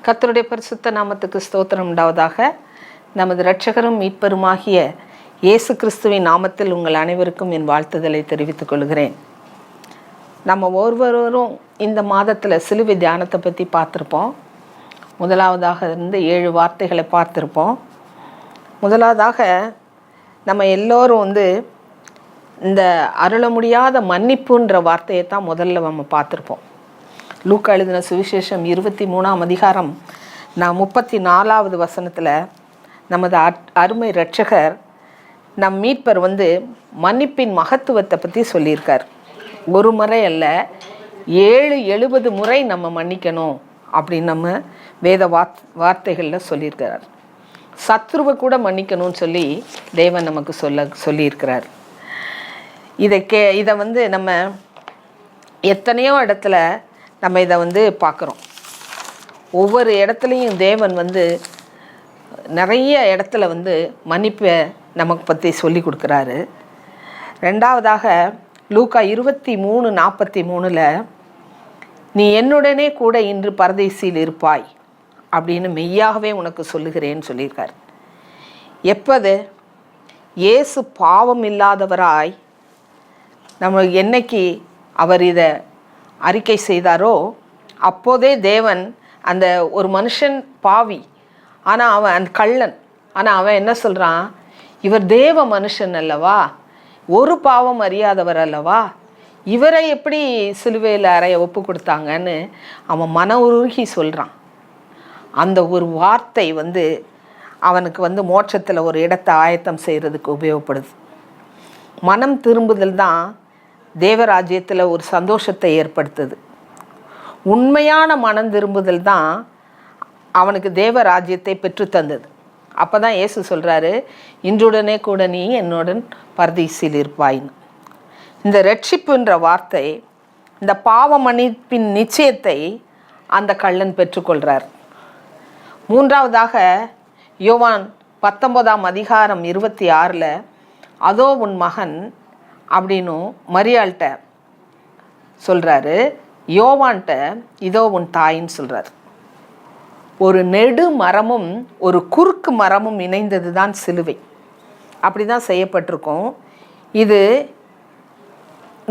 கர்த்தருடைய பரிசுத்த நாமத்துக்கு ஸ்தோத்திரம் உண்டாவதாக. நமது இரட்சகரும் மீட்பருமாகிய இயேசு கிறிஸ்துவின் நாமத்தில் உங்கள் அனைவருக்கும் என் வாழ்த்துதலை தெரிவித்துக் கொள்கிறேன். நம்ம ஒவ்வொருவரும் இந்த மாதத்தில் சிலுவை தியானத்தை பற்றி பார்த்துருப்போம். முதலாவதாக இருந்து 7 வார்த்தைகளை பார்த்துருப்போம். முதலாவதாக நம்ம எல்லோரும் இந்த அருள முடியாத மன்னிப்புன்ற வார்த்தையை தான் முதல்ல நம்ம பார்த்துருப்போம். லூக்கா எழுதின சுவிசேஷம் 23ஆம் அதிகாரம் 34வது வசனத்தில் நமது அருமை இரட்சகர் நம் மீட்பர் மன்னிப்பின் மகத்துவத்தை பற்றி சொல்லியிருக்கார். ஒரு முறை அல்ல, 70 முறை நம்ம மன்னிக்கணும் அப்படின்னு நம்ம வேத வார்த்தைகளில் சொல்லியிருக்கிறார். சத்ருவை கூட மன்னிக்கணும்னு சொல்லி தேவன் நமக்கு சொல்லியிருக்கிறார். இதை நம்ம எத்தனையோ இடத்துல நம்ம இதை பார்க்குறோம். ஒவ்வொரு இடத்துலையும் தேவன் நிறைய இடத்துல மன்னிப்பை நமக்கு பற்றி சொல்லி கொடுக்குறாரு. ரெண்டாவதாக லூக்கா 23:43 நீ என்னுடனே கூட இன்று பரதேசில் இருப்பாய் அப்படின்னு மெய்யாகவே உனக்கு சொல்லுகிறேன்னு சொல்லியிருக்கார். எப்போது இயேசு பாவம் இல்லாதவராய் நம்ம என்னைக்கு அவர் இதை அறிக்கை செய்தாரோ அப்போதே தேவன் அந்த ஒரு மனுஷன் பாவி, ஆனால் அவன் கள்ளன், ஆனால் அவன் என்ன சொல்கிறான், இவர் தேவ மனுஷன் அல்லவா, ஒரு பாவம் அறியாதவர் அல்லவா, இவரை எப்படி சிலுவையில் அறைய ஒப்பு கொடுத்தாங்கன்னு அவன் மன உருகி சொல்கிறான். அந்த ஒரு வார்த்தை அவனுக்கு மோட்சத்தில் ஒரு இடத்தை ஆயத்தம் செய்கிறதுக்கு உபயோகப்படுது. மனம் திரும்புதல் தான் தேவராஜ்யத்தில் ஒரு சந்தோஷத்தை ஏற்படுத்துது. உண்மையான மனம் திரும்புதல் தான் அவனுக்கு தேவராஜ்யத்தை பெற்றுத்தந்தது. அப்போ தான் இயேசு சொல்கிறாரு, இன்றுடனே கூட நீ என்னுடன் பரதீசில் இருப்பாயின்னு. இந்த ரட்சிப்புன்ற வார்த்தை, இந்த பாவ மன்னிப்பின் நிச்சயத்தை அந்த கள்ளன் பெற்றுக்கொள்கிறார். மூன்றாவதாக யோவான் 19ஆம் அதிகாரம் 26 அதோ உன் மகன் அப்படின்னும் மரியாள்கிட்ட சொல்கிறாரு, யோவான்கிட்ட இதோ உன் தாயின்னு சொல்கிறார். ஒரு நெடு மரமும் ஒரு குறுக்கு மரமும் இணைந்தது தான் சிலுவை. அப்படி தான் செய்யப்பட்டிருக்கும். இது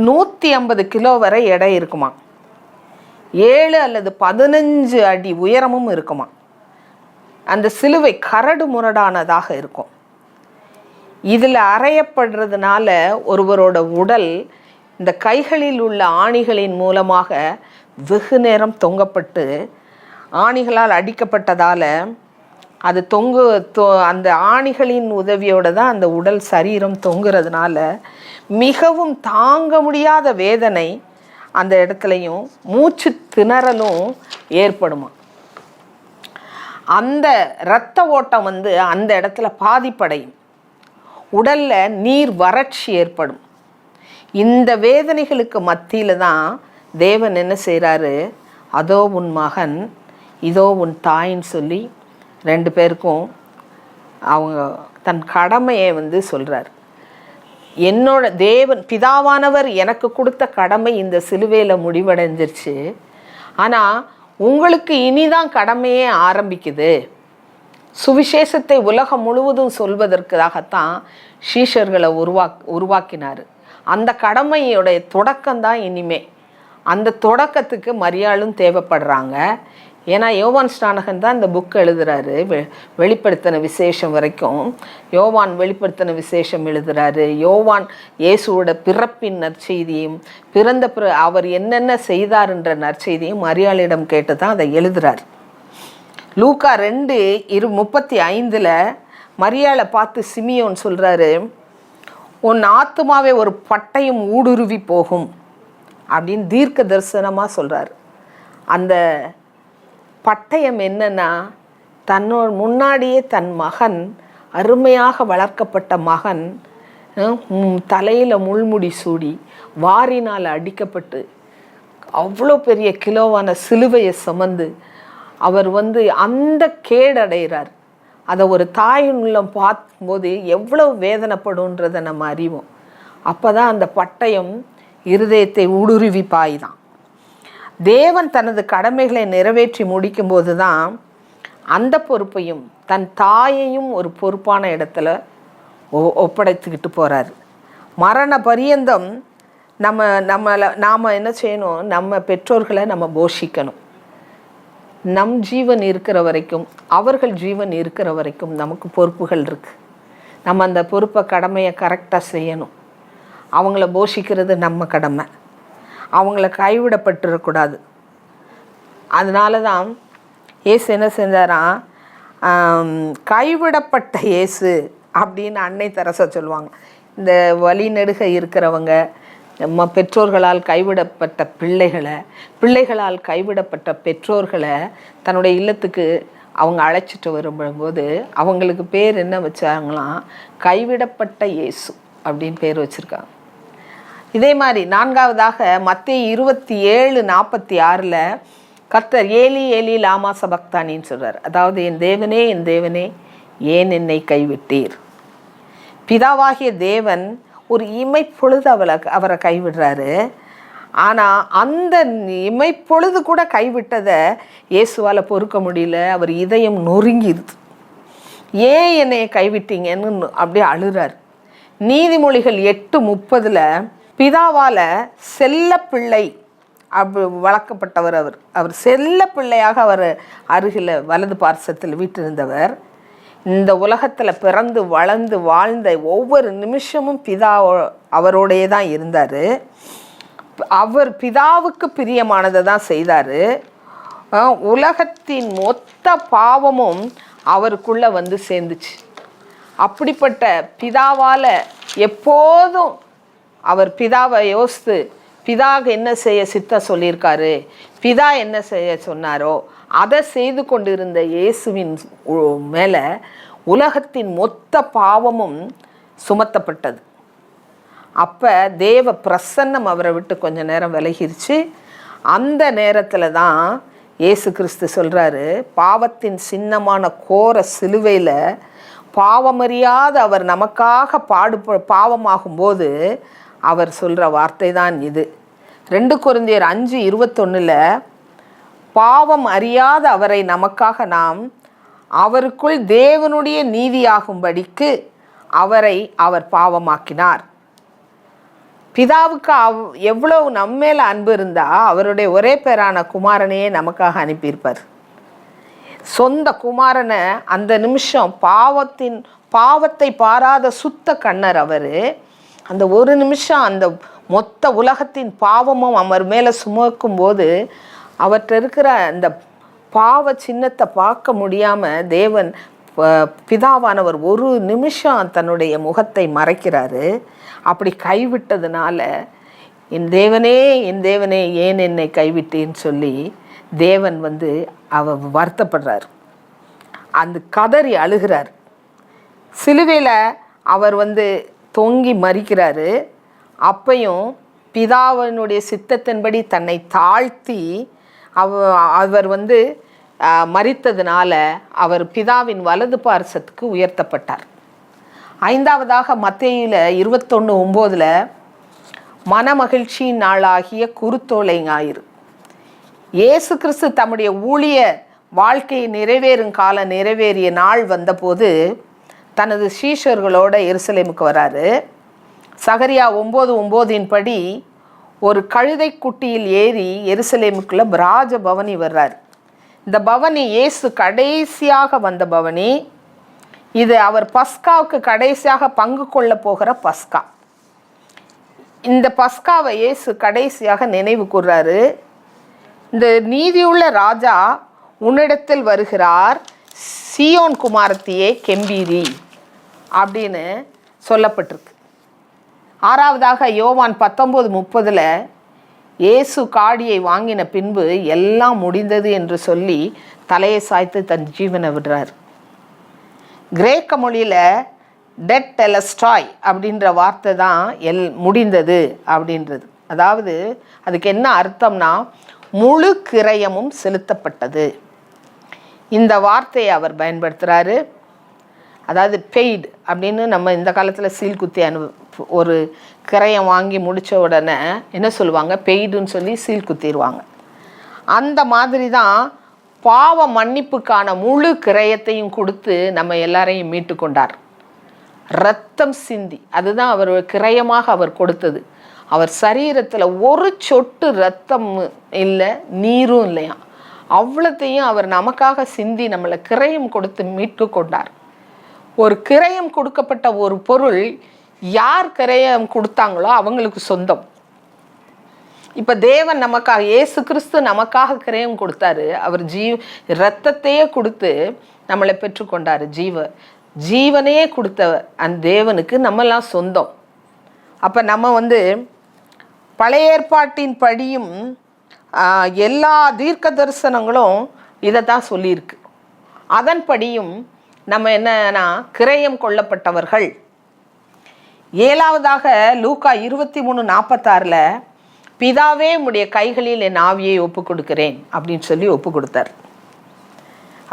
150 கிலோ வரை எடை இருக்குமா, 7 அல்லது 15 அடி உயரமும் இருக்குமா. அந்த சிலுவை கரடு முரடானதாக இருக்கும். இதில் அறையப்படுறதுனால ஒருவரோட உடல் இந்த கைகளில் உள்ள ஆணிகளின் மூலமாக வெகு நேரம் தொங்கப்பட்டு ஆணிகளால் அடிக்கப்பட்டதால் அது அந்த ஆணிகளின் உதவியோடு தான் அந்த உடல் சரீரம் தொங்குறதுனால மிகவும் தாங்க முடியாத வேதனை அந்த இடத்துலையும் மூச்சு திணறலும் ஏற்படுமா. அந்த இரத்த ஓட்டம் அந்த இடத்துல பாதிப்படையும், உடலில் நீர் வறட்சி ஏற்படும். இந்த வேதனைகளுக்கு மத்தியில் தான் தேவன் என்ன செய்கிறாரு, அதோ உன் மகன் இதோ உன் தாயின்னு சொல்லி 2 பேருக்கும் அவங்க தன் கடமையை சொல்கிறார். என்னோட தேவன் பிதாவானவர் எனக்கு கொடுத்த கடமை இந்த சிலுவையில் முடிவடைஞ்சிருச்சு, ஆனால் உங்களுக்கு இனிதான் கடமையே ஆரம்பிக்குது. சுவிசேஷத்தை உலகம் முழுவதும் சொல்வதற்காகத்தான் சீஷர்களை உருவாக்கினார். அந்த கடமையோடைய தொடக்கம்தான் இனிமே. அந்த தொடக்கத்துக்கு மரியாளும் தேவைப்படுறாங்க. ஏன்னா யோவான் ஸ்நானகன் தான் இந்த புக் எழுதுகிறாரு. வெளிப்படுத்தின விசேஷம் வரைக்கும் யோவான் வெளிப்படுத்தின விசேஷம் எழுதுகிறாரு. யோவான் இயேசுவோட பிறப்பின் நற்செய்தியும் பிறந்த அவர் என்னென்ன செய்தார்ன்ற நற்செய்தியும் மரியாளிடம் கேட்டு தான் அதை எழுதுகிறார். லூக்கா 2:35 மரியாளை பார்த்து சிமியோன் சொல்கிறாரு, உன் ஆத்துமாவே ஒரு பட்டயம் ஊடுருவி போகும் அப்படின்னு தீர்க்க தரிசனமாக சொல்கிறார். அந்த பட்டயம் என்னன்னா, தன்னோட முன்னாடியே தன் மகன், அருமையாக வளர்க்கப்பட்ட மகன், தலையில் முள்முடி சூடி வாரினால் அடிக்கப்பட்டு அவ்வளோ பெரிய கிலோவான சிலுவையை சுமந்து அவர் அந்த கேடடைகிறார். அதை ஒரு தாயின் உள்ளம் பார்க்கும்போது எவ்வளவு வேதனைப்படுன்றதை நம்ம அறிவோம். அப்போ தான் அந்த பட்டயம் இருதயத்தை ஊடுருவி பாய்தான். தேவன் தனது கடமைகளை நிறைவேற்றி முடிக்கும்போது தான் அந்த பொறுப்பையும் தன் தாயையும் ஒரு பொறுப்பான இடத்துல ஒப்படைத்துக்கிட்டு போகிறாரு. மரண பரியந்தம் நாம் என்ன செய்யணும்? நம்ம பெற்றோர்களை நம்ம போஷிக்கணும். நம் ஜீவன் இருக்கிற வரைக்கும், அவர்கள் ஜீவன் இருக்கிற வரைக்கும் நமக்கு பொறுப்புகள் இருக்குது. நம்ம அந்த பொறுப்பை, கடமையை கரெக்டாக செய்யணும். அவங்கள போஷிக்கிறது நம்ம கடமை. அவங்கள கைவிடப்பட்டுறக்கூடாது. அதனால தான் இயேசு என்ன செஞ்சாராம்? கைவிடப்பட்ட இயேசு அப்படின்னு அன்னை தெரசா சொல்லுவாங்க. இந்த வழிநெடுக இருக்கிறவங்க, பெற்றோர்களால் கைவிடப்பட்ட பிள்ளைகளால் கைவிடப்பட்ட பெற்றோர்களை தன்னுடைய இல்லத்துக்கு அவங்க அழைச்சிட்டு வரும்போது அவங்களுக்கு பேர் என்ன வச்சாங்களாம்? கைவிடப்பட்ட இயேசு அப்படின்னு பேர் வச்சுருக்காங்க. இதே மாதிரி 4வதாக மத்தேயு 27:46 கர்த்தர் ஏலி ஏலி லாமா சபக்தானின்னு சொல்கிறார். அதாவது என் தேவனே என் தேவனே ஏன் என்னை கைவிட்டீர். பிதாவாகிய தேவன் ஒரு இமைப்பொழுது அவரை கைவிடுறாரு. ஆனால் அந்த இமைப்பொழுது கூட கைவிட்டதை இயேசுவால் பொறுக்க முடியல. அவர் இதயம் நொறுங்கிடுது. ஏன் என்னை கைவிட்டீங்கன்னு அப்படியே அழுறார். நீதிமொழிகள் 8:30 பிதாவால் செல்ல பிள்ளை வளர்க்கப்பட்டவர். அவர் செல்ல பிள்ளையாக அவர் அருகில் வலது பார்சத்தில் வீட்டிருந்தவர். இந்த உலகத்தில் பிறந்து வளர்ந்து வாழ்ந்த ஒவ்வொரு நிமிஷமும் அவரோடையே தான் இருந்தார். அவர் பிதாவுக்கு பிரியமானதை தான் செய்தார். உலகத்தின் மொத்த பாவமும் அவருக்குள்ளே வந்து சேர்ந்துச்சு. அப்படிப்பட்ட பிதாவால் எப்போதும் அவர் பிதாவை யோசித்து, பிதாக என்ன செய்ய சித்தம் சொல்லியிருக்காரு, பிதா என்ன செய்ய சொன்னாரோ அதை செய்து கொண்டிருந்த இயேசுவின் மேலே உலகத்தின் மொத்த பாவமும் சுமத்தப்பட்டது. அப்போ தேவ பிரசன்னம் அவரை விட்டு கொஞ்ச நேரம் விலகிருச்சு. அந்த நேரத்தில் தான் இயேசு கிறிஸ்து சொல்கிறாரு, பாவத்தின் சின்னமான கோர சிலுவையில் பாவமறியாத அவர் நமக்காக பாவமாகும்போது அவர் சொல்கிற வார்த்தை தான் இது. 2 கொரிந்தியர் 5:21 பாவம் அறியாத அவரை நமக்காக நாம் அவருக்குள் தேவனுடைய நீதியாகும்படிக்கு அவரை அவர் பாவமாக்கினார். பிதாவுக்கு எவ்வளவு நம்மேல அன்பு இருந்தால் அவருடைய ஒரே பேரான குமாரனையே நமக்காக அனுப்பியிருப்பார். சொந்த குமாரனை அந்த நிமிஷம் பாவத்தை பாராத சுத்த கண்ணர் அவர். அந்த ஒரு நிமிஷம் அந்த மொத்த உலகத்தின் பாவமும் அவர் மேலே சுமக்கும்போது அவர்கிட்ட இருக்கிற அந்த பாவ சின்னத்தை பார்க்க முடியாமல் தேவன் பிதாவானவர் ஒரு நிமிஷம் தன்னுடைய முகத்தை மறைக்கிறாரு. அப்படி கைவிட்டதுனால என் தேவனே ஏன் என்னை கைவிட்டேன்னு சொல்லி தேவன் வருத்தப்படுறார். அந்த கதறி அழுகிறார். சிலுவையில் அவர் தொங்கி மறிக்கிறாரு. அப்பையும் பிதாவினுடைய சித்தத்தின்படி தன்னை தாழ்த்தி அவர் மரித்ததுனால அவர் பிதாவின் வலது பார்சத்துக்கு உயர்த்தப்பட்டார். 5வதாக மத்தேயுல 21:9 மனமகிழ்ச்சியின் நாளாகிய குருத்தோலை ஞாயிறு. இயேசு கிறிஸ்து தம்முடைய ஊழிய வாழ்க்கையை நிறைவேறும் காலம் நிறைவேறிய நாள் வந்தபோது தனது சீஷர்களோட எருசலேமுக்கு வராரு. சகரியா 9:9 படி ஒரு கழுதை குட்டியில் ஏறி எருசலேமுக்குள்ள ராஜபவனி வர்றார். இந்த பவனி இயேசு கடைசியாக வந்த பவனி. இது அவர் பஸ்காவுக்கு கடைசியாக பங்கு கொள்ள போகிற பஸ்கா. இந்த பஸ்காவை இயேசு கடைசியாக நினைவு கூர்றாரு. இந்த நீதியுள்ள ராஜா உன்னிடத்தில் வருகிறார், சீயோன் குமாரத்தியே கெம்பீரி அப்படின்னு சொல்லப்பட்டிருக்கு. 6வதாக யோவான் 19:30 இயேசு காடியை வாங்கின பின்பு எல்லாம் முடிந்தது என்று சொல்லி தலையை சாய்த்து தன் ஜீவனை விடுறார். கிரேக்க மொழியில் டெட் டெலஸ்டாய் அப்படின்ற வார்த்தை தான் முடிந்தது அப்படின்றது. அதாவது அதுக்கு என்ன அர்த்தம்னா முழு கிரயமும் செலுத்தப்பட்டது. இந்த வார்த்தையை அவர் பயன்படுத்துகிறாரு. அதாவது பெய்டு அப்படின்னு நம்ம இந்த காலத்தில் சீல் குத்தி ஒரு கிரயம் வாங்கி முடித்த உடனே என்ன சொல்லுவாங்க, பெய்டுன்னு சொல்லி சீல் குத்திடுவாங்க. அந்த மாதிரி தான் பாவ மன்னிப்புக்கான முழு கிரயத்தையும் கொடுத்து நம்ம எல்லாரையும் மீட்டு கொண்டார். இரத்தம் சிந்தி, அதுதான் அவர் கிரயமாக அவர் கொடுத்தது. அவர் சரீரத்தில் ஒரு சொட்டு இரத்தம் இல்லை, நீரும் இல்லையா, அவ்வளோத்தையும் அவர் நமக்காக சிந்தி நம்மளை கிரயம் கொடுத்து மீட்டு கொண்டார். ஒரு கிரயம் கொடுக்கப்பட்ட ஒரு பொருள் யார் கிரயம் கொடுத்தாங்களோ அவங்களுக்கு சொந்தம். இப்போ தேவன் நமக்காக, இயேசு கிறிஸ்து நமக்காக கிரயம் கொடுத்தாரு. அவர் இரத்தத்தையே கொடுத்து நம்மளை பெற்றுக்கொண்டாரு. ஜீவனையே கொடுத்த அந்த தேவனுக்கு நம்மெல்லாம் சொந்தம். அப்போ நம்ம பழைய ஏற்பாட்டின் படியும் எல்லா தீர்க்க தரிசனங்களும் இதை தான் சொல்லியிருக்கு. அதன்படியும் நம்ம என்னன்னா கிரயம் கொள்ளப்பட்டவர்கள். 7வதாக லூக்கா 23:46 பிதாவே உம்முடைய கைகளில் என் ஆவியை ஒப்பு கொடுக்கிறேன் அப்படின்னு சொல்லி ஒப்பு கொடுத்தார்.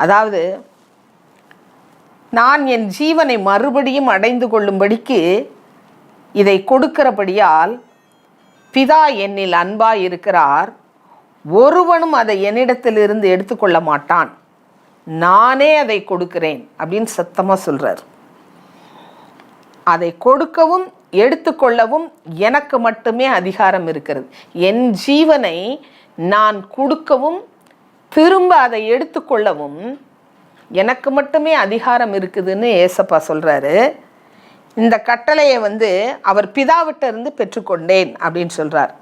அதாவது நான் என் ஜீவனை மறுபடியும் அடைந்து கொள்ளும்படிக்கு இதை கொடுக்கிறபடியால் பிதா என்னில் அன்பாய் இருக்கிறார், ஒருவனும் அதை என்னிடத்திலிருந்து எடுத்துக்கொள்ள மாட்டான், நானே அதை கொடுக்கிறேன் அப்படின்னு சத்தமாக சொல்கிறார். அதை கொடுக்கவும் எடுத்துக்கொள்ளவும் எனக்கு மட்டுமே அதிகாரம் இருக்கிறது. என் ஜீவனை நான் கொடுக்கவும் திரும்ப அதை எடுத்துக்கொள்ளவும் எனக்கு மட்டுமே அதிகாரம் இருக்குதுன்னு ஏசப்பா சொல்கிறாரு. இந்த கட்டளையை அவர் பிதாவிட்ட இருந்து பெற்றுக்கொண்டேன் அப்படின்னு சொல்கிறார்.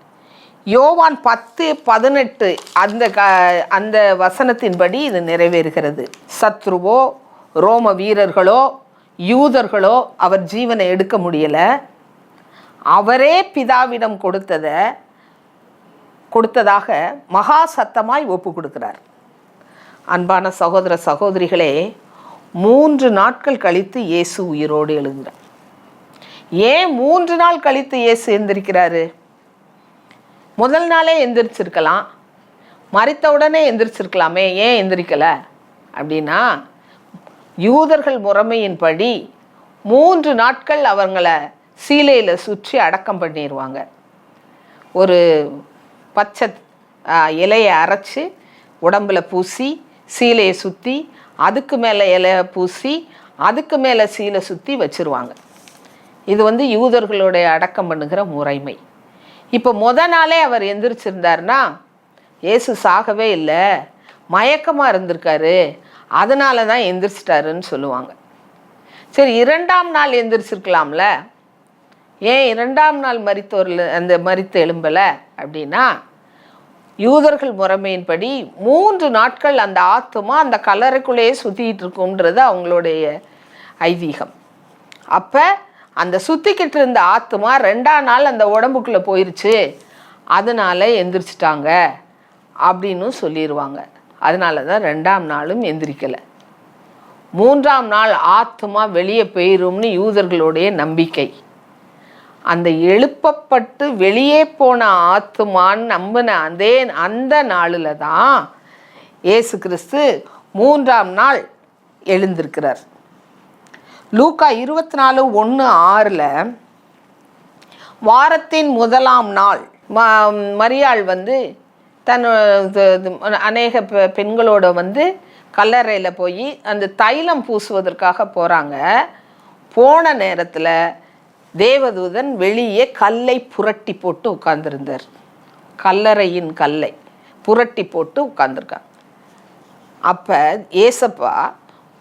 யோவான் 10:18 அந்த வசனத்தின்படி இது நிறைவேறுகிறது. சத்ருவோ ரோம வீரர்களோ யூதர்களோ அவர் ஜீவனை எடுக்க முடியலை. அவரே பிதாவிடம் கொடுத்ததாக மகா சத்தமாய் ஒப்பு கொடுக்கிறார். அன்பான சகோதர சகோதரிகளே, 3 நாட்கள் கழித்து இயேசு உயிரோடு எழுகிறார். ஏன் 3 நாள் கழித்து இயேசு எந்திரிக்கிறாரு? முதல் நாளே எந்திரிச்சிருக்கலாம், மரித்த உடனே எந்திரிச்சிருக்கலாமே, ஏன் எந்திரிக்கலை அப்படின்னா, யூதர்கள் முறைமையின்படி 3 நாட்கள் அவங்கள சீலையில் சுற்றி அடக்கம் பண்ணிடுவாங்க. ஒரு பச்சை இலையை அரைச்சி உடம்பில் பூசி சீலையை சுற்றி, அதுக்கு மேலே இலையை பூசி, அதுக்கு மேலே சீலை சுற்றி வச்சுருவாங்க. இது யூதர்களுடைய அடக்கம் பண்ணுகிற முறைமை. இப்போ நாளே அவர் எந்திரிச்சிருந்தாருன்னா இயேசு சாகவே இல்லை, மயக்கமாக இருந்திருக்காரு, அதனால தான் எந்திரிச்சிட்டாருன்னு சொல்லுவாங்க. சரி, 2ஆம் நாள் எந்திரிச்சிருக்கலாம்ல, ஏன் 2ஆம் நாள் மரித்த எழும்பலை அப்படின்னா, யூதர்கள் முறைமையின்படி 3 நாட்கள் அந்த ஆத்துமா அந்த கல்லறைக்குள்ளேயே சுற்றிக்கிட்டு இருக்கும்ன்றது அவங்களுடைய ஐதீகம். அப்போ அந்த சுற்றிக்கிட்டு இருந்த ஆத்துமா 2ஆம் நாள் அந்த உடம்புக்குள்ளே போயிடுச்சு, அதனால எந்திரிச்சிட்டாங்க அப்படின்னு சொல்லிடுவாங்க. அதனால தான் 2ஆம் நாளும் எந்திரிக்கலை. 3ஆம் நாள் ஆத்துமா வெளியே போயிரும்னு யூதர்களுடைய நம்பிக்கை. அந்த எழுப்பப்பட்டு வெளியே போன ஆத்துமான்னு நம்பின அந்த நாளில் தான் இயேசு கிறிஸ்து 3ஆம் நாள் எழுந்திருக்கிறார். லூக்கா 24:1-6 வாரத்தின் 1ஆம் நாள் மரியாள் தன் அநேக பெண்களோட கல்லறையில் போய் அந்த தைலம் பூசுவதற்காக போகிறாங்க. போன நேரத்தில் தேவதூதன் வெளியே கல்லை புரட்டி போட்டு உட்கார்ந்துருந்தார். கல்லறையின் கல்லை புரட்டி போட்டு உட்கார்ந்துருக்காங்க. அப்போ ஏசப்பா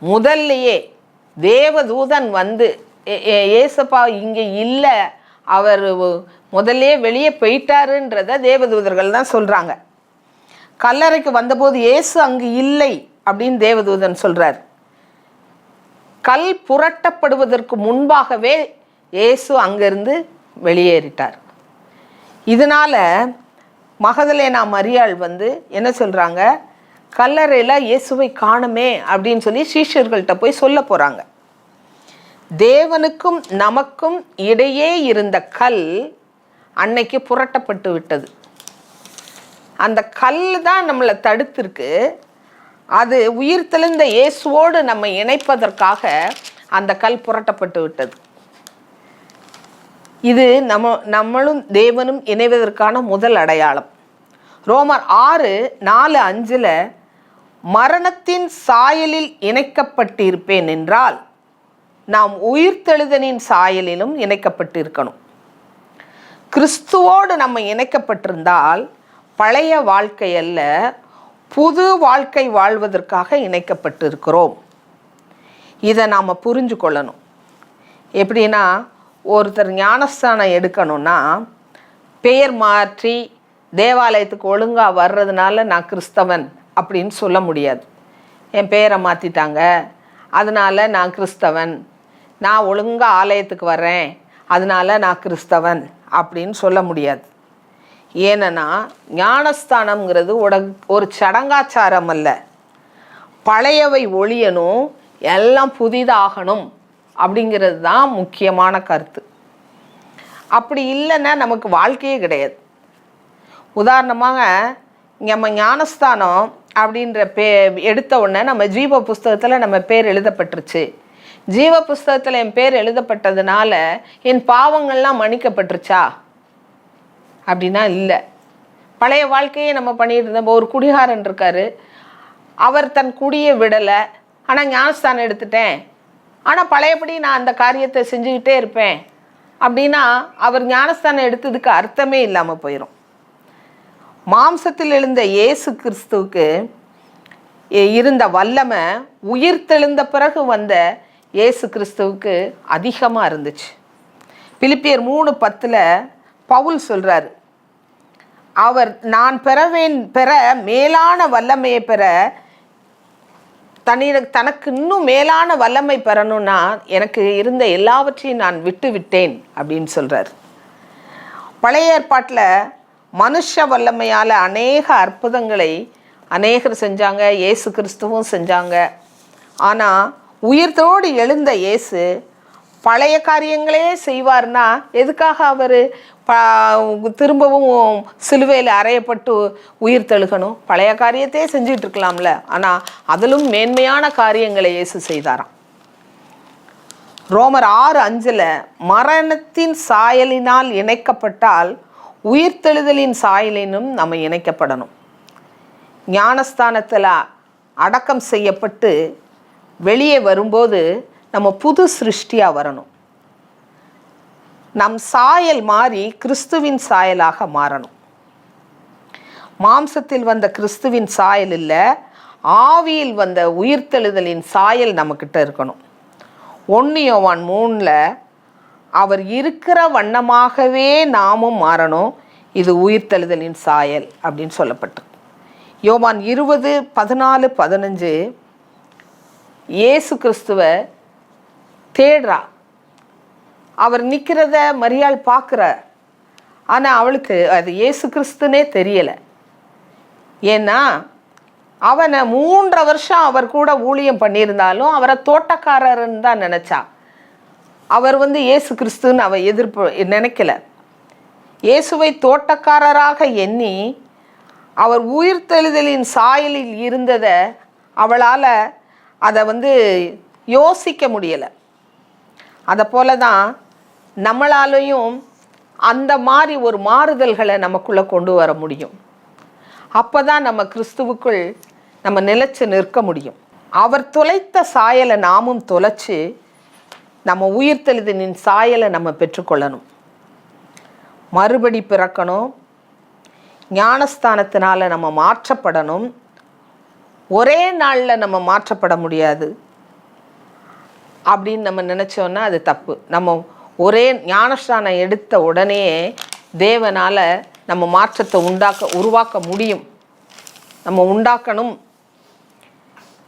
முதல்லையே தேவதூதன் ஏசப்பா இங்கே இல்லை, அவர் முதல்லையே வெளியே போயிட்டாருன்றத தேவதூதர்கள் தான் சொல்கிறாங்க. கல்லறைக்கு வந்தபோது இயேசு அங்கு இல்லை அப்படின்னு தேவதூதன் சொல்கிறார். கல் புரட்டப்படுவதற்கு முன்பாகவே இயேசு அங்கிருந்து வெளியேறிட்டார். இதனால் மகதலேனா மரியாள் என்ன சொல்கிறாங்க, கல்லறையில் இயேசுவை காணுமே அப்படின்னு சொல்லி சீஷர்கள்ட்ட போய் சொல்ல போகிறாங்க. தேவனுக்கும் நமக்கும் இடையே இருந்த கல் அன்னைக்கு புரட்டப்பட்டு விட்டது. அந்த கல் தான் நம்மளை தடுத்திருக்கு. அது உயிர் தெளிந்த இயேசுவோடு நம்ம இணைப்பதற்காக அந்த கல் புரட்டப்பட்டு விட்டது. இது நம்மளும் தேவனும் இணைவதற்கான முதல் அடையாளம். ரோமர் 6:4-5 மரணத்தின் சாயலில் இணைக்கப்பட்டிருப்பேன் என்றால் நாம் உயிர்த்தெழுதலின் சாயலிலும் இணைக்கப்பட்டிருக்கணும். கிறிஸ்துவோடு நம்ம இணைக்கப்பட்டிருந்தால் பழைய வாழ்க்கை அல்ல, புது வாழ்க்கை வாழ்வதற்காக இணைக்கப்பட்டிருக்கிறோம். இதை நாம் புரிஞ்சு கொள்ளணும். எப்படின்னா, ஒருத்தர் ஞானஸ்தானம் எடுக்கணும்னா பெயர் மாற்றி தேவாலயத்துக்கு ஒழுங்காக வர்றதுனால நான் கிறிஸ்தவன் அப்படின்னு சொல்ல முடியாது. என் பெயரை மாற்றிட்டாங்க, அதனால் நான் கிறிஸ்தவன், நான் ஒழுங்காக ஆலயத்துக்கு வர்றேன், அதனால் நான் கிறிஸ்தவன் அப்படின்னு சொல்ல முடியாது. ஏன்னா ஞானஸ்தானம்ங்கிறது ஒரு சடங்காச்சாரம் அல்ல. பழையவை ஒழியணும், எல்லாம் புதிதாகணும் அப்படிங்கிறது தான் முக்கியமான கருத்து. அப்படி இல்லைன்னா நமக்கு வாழ்க்கையே கிடையாது. உதாரணமாக நம்ம ஞானஸ்தானம் அப்படின்ற எடுத்த உடனே நம்ம ஜீவ புஸ்தகத்தில் நம்ம பேர் எழுதப்பட்டுருச்சு. ஜீவ புஸ்தகத்தில் என் பேர் எழுதப்பட்டதுனால என் பாவங்கள்லாம் மன்னிக்கப்பட்டுருச்சா அப்படின்னா இல்லை. பழைய வாழ்க்கையை நம்ம பண்ணிட்டு இருந்தோம். ஒரு குடிகாரன் இருக்கார், அவர் தன் குடியை விடலை, ஆனால் ஞானஸ்தானம் எடுத்துட்டேன், ஆனால் பழையபடி நான் அந்த காரியத்தை செஞ்சுக்கிட்டே இருப்பேன் அப்படின்னா அவர் ஞானஸ்தானம் எடுத்ததுக்கு அர்த்தமே இல்லாமல் போயிடும். மாம்சத்தில் எழுந்த இயேசு கிறிஸ்துவுக்கு இருந்த வல்லமை உயிர்த்தெழுந்த பிறகு வந்த இயேசு கிறிஸ்துவுக்கு அதிகமாக இருந்துச்சு. பிலிப்பியர் 3:10 பவுல் சொல்கிறார், அவர் நான் பெற மேலான வல்லமையை பெற தனக்கு இன்னும் மேலான வல்லமை பெறணும்னா எனக்கு இருந்த எல்லாவற்றையும் நான் விட்டு விட்டேன் அப்படின்னு சொல்கிறார். பழைய ஏற்பாட்டில் மனுஷ வல்லமையால் அநேக அற்புதங்களை அநேகர் செஞ்சாங்க, இயேசு கிறிஸ்துவும் செஞ்சாங்க. ஆனால் உயிர்த்தோடு எழுந்த இயேசு பழைய காரியங்களே செய்வார்னா எதுக்காக அவர் திரும்பவும் சிலுவையில் அறையப்பட்டு உயிர் தெழுகணும்? பழைய காரியத்தையே செஞ்சிட்டு இருக்கலாம்ல. ஆனால் அதிலும் மேன்மையான காரியங்களை இயேசு செய்தாராம். ரோமர் 6:5 மரணத்தின் சாயலினால் இணைக்கப்பட்டால் உயிர்த்தெழுதலின் சாயலினும் நம்ம இணைக்கப்படணும். ஞானஸ்தானத்தில் அடக்கம் செய்யப்பட்டு வெளியே வரும்போது நம்ம புது சிருஷ்டியாக வரணும். நம் சாயல் மாறி கிறிஸ்துவின் சாயலாக மாறணும். மாம்சத்தில் வந்த கிறிஸ்துவின் சாயல் இல்லை, ஆவியில் வந்த உயிர்த்தெழுதலின் சாயல் நம்மக்கிட்ட இருக்கணும். 1 யோவான் 3 அவர் இருக்கிற வண்ணமாகவே நாமும் மாறணும், இது உயிர்த்தெழுதலின் சாயல் அப்படின்னு சொல்லப்பட்டு. யோவான் 20:14-15 இயேசு கிறிஸ்துவை தேடுறா. அவர் நிற்கிறத மரியாள் பார்க்குற, ஆனால் அவளுக்கு அது இயேசு கிறிஸ்துனே தெரியலை. ஏன்னா அவனை 3 வருஷம் அவர் கூட ஊழியம் பண்ணியிருந்தாலும் அவரை தோட்டக்காரர்ன்னு தான் நினச்சா. அவர் இயேசு கிறிஸ்துன்னு அவ நினைக்கல. இயேசுவை தோட்டக்காரராக எண்ணி அவர் உயிர்த்தெழுதலின் சாயலில் இருந்ததை அவளால் அதை யோசிக்க முடியலை. அதை போல தான் நம்மளாலையும் அந்த மாதிரி ஒரு மாறுதல்களை நமக்குள்ளே கொண்டு வர முடியும். அப்போ தான் நம்ம கிறிஸ்துவுக்குள் நம்ம நிலைச்சு நிற்க முடியும். அவர் தொலைத்த சாயலை நாமும் தொலைச்சு நம்ம உயிர்த்தெழுதலின் சாயலை நம்ம பெற்றுக்கொள்ளணும். மறுபடி பிறக்கணும், ஞானஸ்தானத்தினால நம்ம மாற்றப்படணும். ஒரே நாளில் நம்ம மாற்றப்பட முடியாது அப்படின்னு நம்ம நினச்சோன்னா அது தப்பு. நம்ம ஒரே ஞானஸ்தானம் எடுத்த உடனே தேவனால் நம்ம மாற்றத்தை உருவாக்க முடியும், நம்ம உண்டாக்கணும்.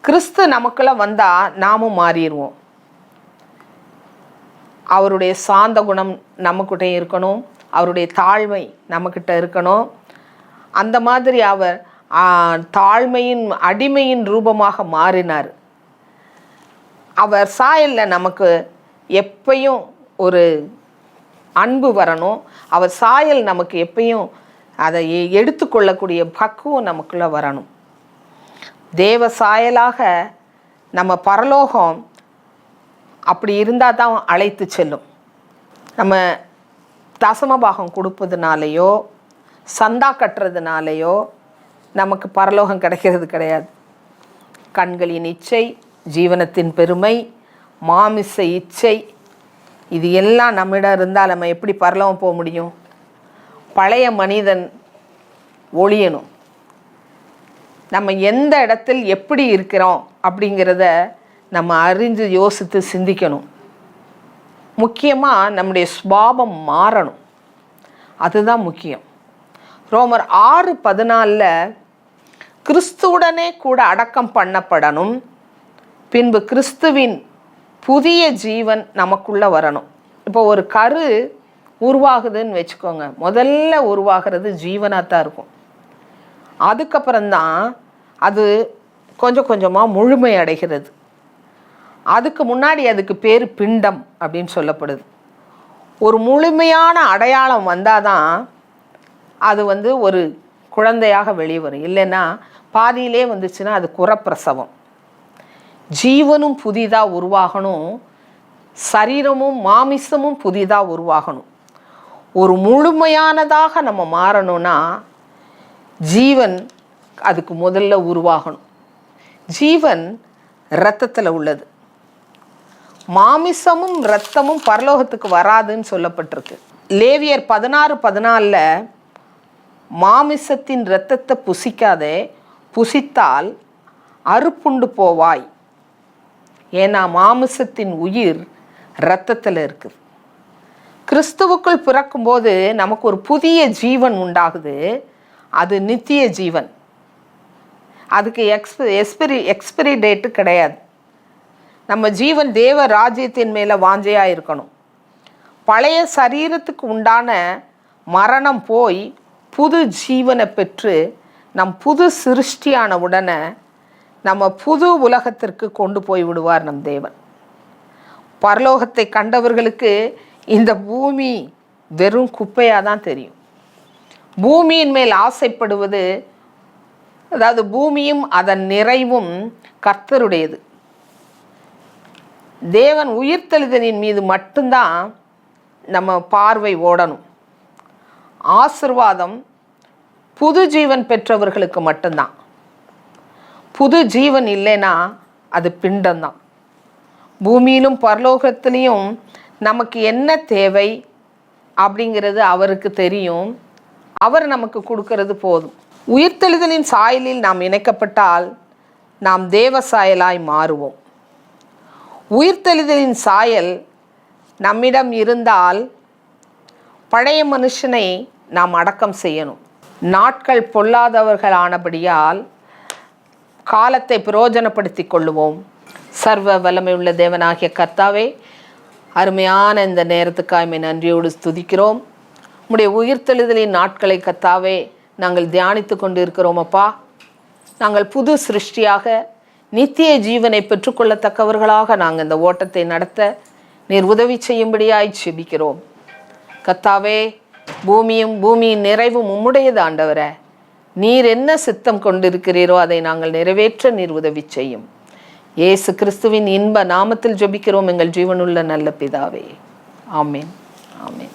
கிறிஸ்து நமக்குள்ளே வந்தால் நாமும் மாறிடுவோம். அவருடைய சாந்த குணம் நம்மக்கிட்ட இருக்கணும், அவருடைய தாழ்மை நம்மக்கிட்ட இருக்கணும். அந்த மாதிரி அவர் தாழ்மையின் அடிமையின் ரூபமாக மாறினார். அவர் சாயலில் நமக்கு எப்பையும் ஒரு அன்பு வரணும். அவர் சாயல் நமக்கு எப்பையும் அதை எடுத்துக்கொள்ளக்கூடிய பக்குவம் நமக்குள்ளே வரணும். தேவ சாயலாக நம்ம பரலோகம் அப்படி இருந்தால் தான் அழைத்து செல்லும். நம்ம தசமபாகம் கொடுப்பதுனாலேயோ சந்தா கட்டுறதுனாலையோ நமக்கு பரலோகம் கிடைக்கிறது கிடையாது. கண்களின் இச்சை, ஜீவனத்தின் பெருமை, மாமிச இச்சை, இது எல்லாம் நம்மிடம் இருந்தால் நம்ம எப்படி பரலோகம் போக முடியும்? பழைய மனிதன் ஒழியணும். நம்ம எந்த இடத்தில் எப்படி இருக்கிறோம் அப்படிங்கிறத நம்ம அறிந்து யோசித்து சிந்திக்கணும். முக்கியமாக நம்முடைய சுபாவம் மாறணும். அதுதான் முக்கியம். ரோமர் 6:14 கிறிஸ்துவுடனே கூட அடக்கம் பண்ணப்படணும், பின்பு கிறிஸ்துவின் புதிய ஜீவன் நமக்குள்ளே வரணும். இப்போ ஒரு கரு உருவாகுதுன்னு வச்சுக்கோங்க, முதல்ல உருவாகிறது ஜீவனாக தான் இருக்கும். அதுக்கப்புறம்தான் அது கொஞ்சம் கொஞ்சமாக முழுமை அடைகிறது. அதுக்கு முன்னாடி அதுக்கு பேர் பிண்டம் அப்படின்னு சொல்லப்படுது. ஒரு முழுமையான அடையாளம் வந்தால் தான் அது ஒரு குழந்தையாக வெளியே வரும். இல்லைன்னா பாதியிலே வந்துச்சுன்னா அது குறப்பிரசவம். ஜீவனும் புதிதாக உருவாகணும், சரீரமும் மாமிசமும் புதிதாக உருவாகணும். ஒரு முழுமையானதாக நம்ம மாறணும்னா ஜீவன் அதுக்கு முதல்ல உருவாகணும். ஜீவன் இரத்தத்தில் உள்ளது. மாமிசமும் இரத்தமும் பரலோகத்துக்கு வராதுன்னு சொல்லப்பட்டிருக்கு. லேவியர் 16:14 மாமிசத்தின் இரத்தத்தை புசிக்காதே, புசித்தால் அறுப்புண்டு போவாய். ஏன்னா மாமிசத்தின் உயிர் இரத்தத்தில் இருக்குது. கிறிஸ்துவுக்குள் பிறக்கும்போது நமக்கு ஒரு புதிய ஜீவன் உண்டாகுது. அது நித்திய ஜீவன். அதுக்கு எக்ஸ்பிரி டேட்டு கிடையாது. நம்ம ஜீவன் தேவ ராஜ்யத்தின் மேலே வாஞ்சையாக இருக்கணும். பழைய சரீரத்துக்கு உண்டான மரணம் போய் புது ஜீவனை பெற்று நம் புது சிருஷ்டியான உடனே நம்ம புது உலகத்திற்கு கொண்டு போய் விடுவார் நம் தேவன். பரலோகத்தை கண்டவர்களுக்கு இந்த பூமி வெறும் குப்பையாக தான் தெரியும். பூமியின் மேல் ஆசைப்படுவது, அதாவது பூமியும் அதன் நிறைவும் கர்த்தருடையது. தேவன் உயிர்த்தெழுதலின் மீது மட்டும்தான் நம்ம பார்வை ஓடணும். ஆசீர்வாதம் புது ஜீவன் பெற்றவர்களுக்கு மட்டும்தான். புது ஜீவன் இல்லைன்னா அது பிண்டம்தான். பூமியிலும் பரலோகத்திலையும் நமக்கு என்ன தேவை அப்படிங்கிறது அவருக்கு தெரியும். அவர் நமக்கு கொடுக்கறது போதும். உயிர்த்தெழுதலின் சாயலில் நாம் இணைக்கப்பட்டால் நாம் தேவ சாயலாய் மாறுவோம். உயிர்த்தெழுதலின் சாயல் நம்மிடம் இருந்தால் பழைய மனுஷனை நாம் அடக்கம் செய்யணும். நாட்கள் பொல்லாதவர்களானபடியால் காலத்தை பிரயோஜனப்படுத்தி கொள்ளுவோம். சர்வ வல்லமையுள்ள தேவனாகிய கர்த்தாவே, அருமையான இந்த நேரத்துக்காக நன்றியோடு ஸ்துதிக்கிறோம். உம்முடைய உயிர்த்தெழுதலின் நாட்களை கர்த்தாவே நாங்கள் தியானித்து கொண்டு இருக்கிறோம். அப்பா, நாங்கள் புது சிருஷ்டியாக நித்திய ஜீவனை பெற்றுக்கொள்ளத்தக்கவர்களாக நாங்கள் இந்த ஓட்டத்தை நடத்த நீர் உதவி செய்யும்படியாய் செபிக்கிறோம். கர்த்தாவே, பூமியும் பூமியின் நிறைவும் உம்முடையது. ஆண்டவரே, நீர் என்ன சித்தம் கொண்டிருக்கிறீரோ அதை நாங்கள் நிறைவேற்ற நீர் உதவி செய்யும். இயேசு கிறிஸ்துவின் இன்ப நாமத்தில் ஜெபிக்கிறோம் எங்கள் ஜீவனுள்ள நல்ல பிதாவே. ஆமேன், ஆமேன்.